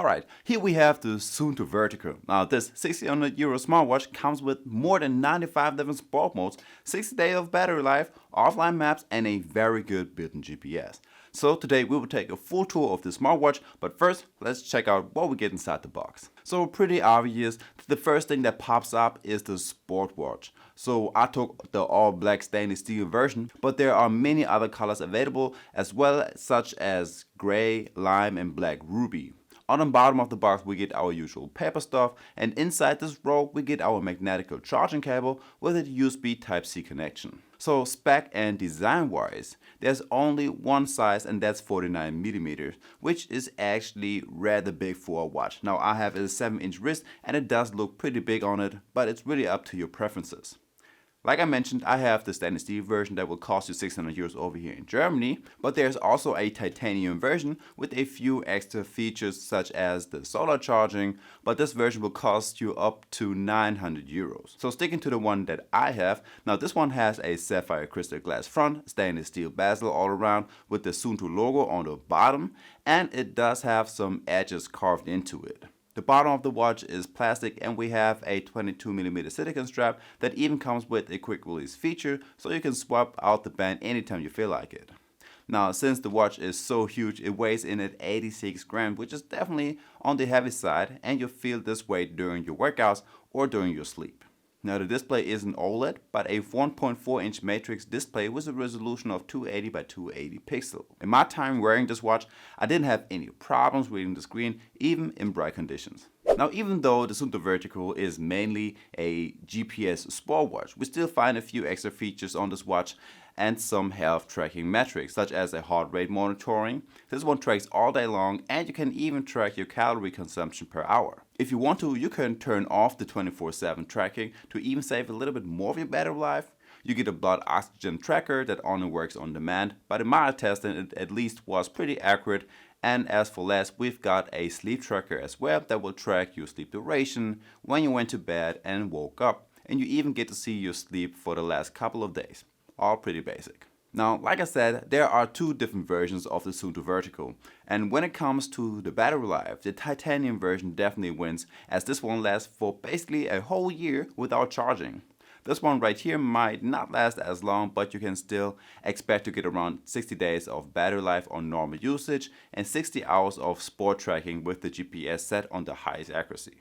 Alright, here we have the Suunto Vertical. Now this €1,600 smartwatch comes with more than 95 different sport modes, 60 days of battery life, offline maps and a very good built-in GPS. So today we will take a full tour of the smartwatch, but first let's check out what we get inside the box. So pretty obvious, the first thing that pops up is the sport watch. So I took the all black stainless steel version, but there are many other colors available as well, such as gray, lime and black ruby. On the bottom of the box we get our usual paper stuff, and inside this row we get our magnetical charging cable with a USB Type-C connection. So spec and design wise, there's only one size and that's 49mm, which is actually rather big for a watch. Now I have a 7-inch wrist and it does look pretty big on it, but it's really up to your preferences. Like I mentioned, I have the stainless steel version that will cost you €600 over here in Germany, but there's also a titanium version with a few extra features such as the solar charging, but this version will cost you up to €900. So sticking to the one that I have, now this one has a sapphire crystal glass front, stainless steel bezel all around with the Suunto logo on the bottom, and it does have some edges carved into it. The bottom of the watch is plastic and we have a 22mm silicone strap that even comes with a quick release feature so you can swap out the band anytime you feel like it. Now since the watch is so huge, it weighs in at 86 grams, which is definitely on the heavy side, and you'll feel this weight during your workouts or during your sleep. Now the display isn't OLED, but a 1.4-inch matrix display with a resolution of 280 by 280 pixels. In my time wearing this watch, I didn't have any problems reading the screen, even in bright conditions. Now even though the Suunto Vertical is mainly a GPS sport watch, we still find a few extra features on this watch and some health tracking metrics, such as a heart rate monitoring. This one tracks all day long and you can even track your calorie consumption per hour. If you want to, you can turn off the 24/7 tracking to even save a little bit more of your battery life. You get a blood oxygen tracker that only works on demand, but in my testing it at least was pretty accurate. And as for last, we've got a sleep tracker as well that will track your sleep duration, when you went to bed and woke up, and you even get to see your sleep for the last couple of days. All pretty basic. Now, like I said, there are two different versions of the Suunto Vertical, and when it comes to the battery life, the titanium version definitely wins, as this one lasts for basically a whole year without charging. This one right here might not last as long, but you can still expect to get around 60 days of battery life on normal usage and 60 hours of sport tracking with the GPS set on the highest accuracy.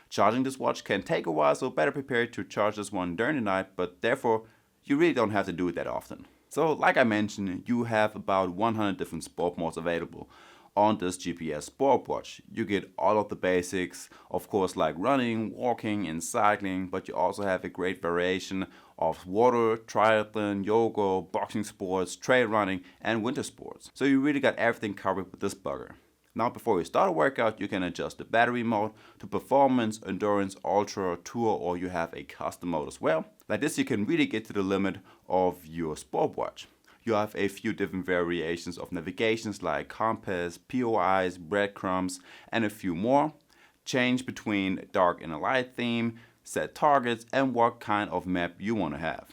Charging this watch can take a while, so better prepare to charge this one during the night, but therefore you really don't have to do it that often. So like I mentioned, you have about 100 different sport modes available on this GPS sport watch. You get all of the basics, of course, like running, walking and cycling, but you also have a great variation of water, triathlon, yoga, boxing sports, trail running and winter sports. So you really got everything covered with this bugger. Now before you start a workout, you can adjust the battery mode to performance, endurance, ultra, tour, or you have a custom mode as well. Like this you can really get to the limit of your sport watch. You have a few different variations of navigations like compass, POIs, breadcrumbs and a few more. Change between dark and a light theme, set targets and what kind of map you want to have.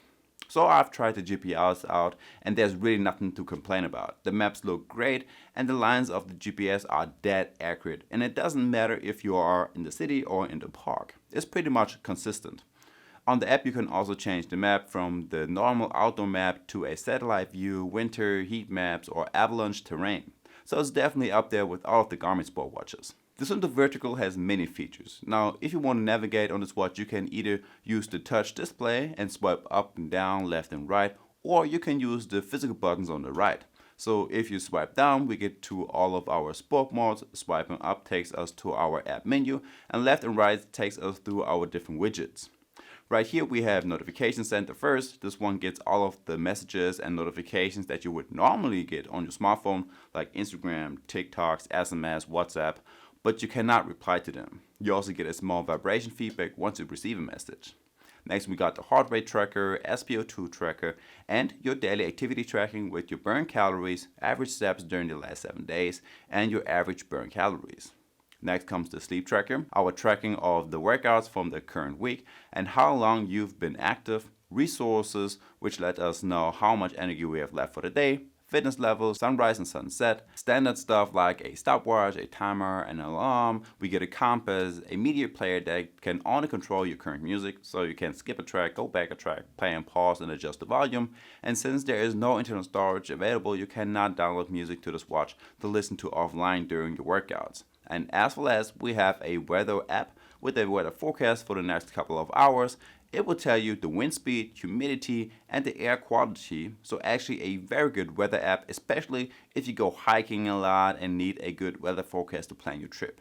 So I've tried the GPS out and there's really nothing to complain about. The maps look great and the lines of the GPS are dead accurate, and it doesn't matter if you are in the city or in the park. It's pretty much consistent. On the app you can also change the map from the normal outdoor map to a satellite view, winter, heat maps or avalanche terrain. So it's definitely up there with all of the Garmin sport watches. The Suunto Vertical has many features. Now, if you want to navigate on this watch, you can either use the touch display and swipe up and down, left and right, or you can use the physical buttons on the right. So if you swipe down, we get to all of our sport modes, swiping up takes us to our app menu, and left and right takes us through our different widgets. Right here we have Notification Center first. This one gets all of the messages and notifications that you would normally get on your smartphone, like Instagram, TikToks, SMS, WhatsApp, but you cannot reply to them. You also get a small vibration feedback once you receive a message. Next we got the heart rate tracker, SpO2 tracker, and your daily activity tracking with your burn calories, average steps during the last 7 days, and your average burn calories. Next comes the sleep tracker, our tracking of the workouts from the current week and how long you've been active, resources, which let us know how much energy we have left for the day, fitness levels, sunrise and sunset, standard stuff like a stopwatch, a timer, an alarm. We get a compass, a media player that can only control your current music, so you can skip a track, go back a track, play and pause and adjust the volume. And since there is no internal storage available, you cannot download music to this watch to listen to offline during your workouts. And as well as we have a weather app with a weather forecast for the next couple of hours. It will tell you the wind speed, humidity, and the air quality. So actually a very good weather app, especially if you go hiking a lot and need a good weather forecast to plan your trip.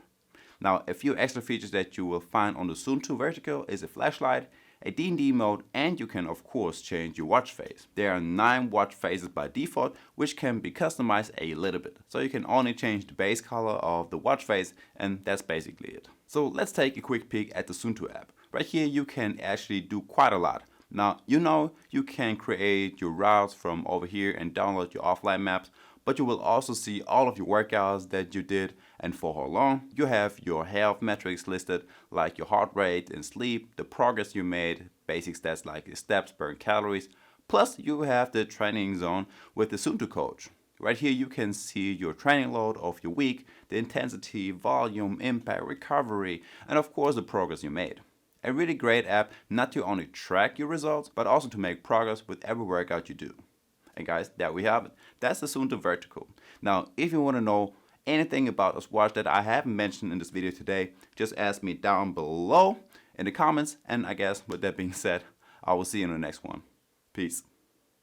Now, a few extra features that you will find on the Suunto Vertical is a flashlight, a D&D mode, and you can of course change your watch face. There are 9 watch faces by default, which can be customized a little bit. So you can only change the base color of the watch face, and that's basically it. So let's take a quick peek at the Suunto app. Right here you can actually do quite a lot. Now, you can create your routes from over here and download your offline maps, but you will also see all of your workouts that you did and for how long. You have your health metrics listed, like your heart rate and sleep, the progress you made, basic stats like your steps, burn calories. Plus you have the training zone with the Suunto coach. Right here you can see your training load of your week, the intensity, volume, impact, recovery, and of course the progress you made. A really great app not to only track your results, but also to make progress with every workout you do. And guys, there we have it. That's the Suunto Vertical. Now, if you want to know anything about this watch that I haven't mentioned in this video today, just ask me down below in the comments. And I guess with that being said, I will see you in the next one. Peace.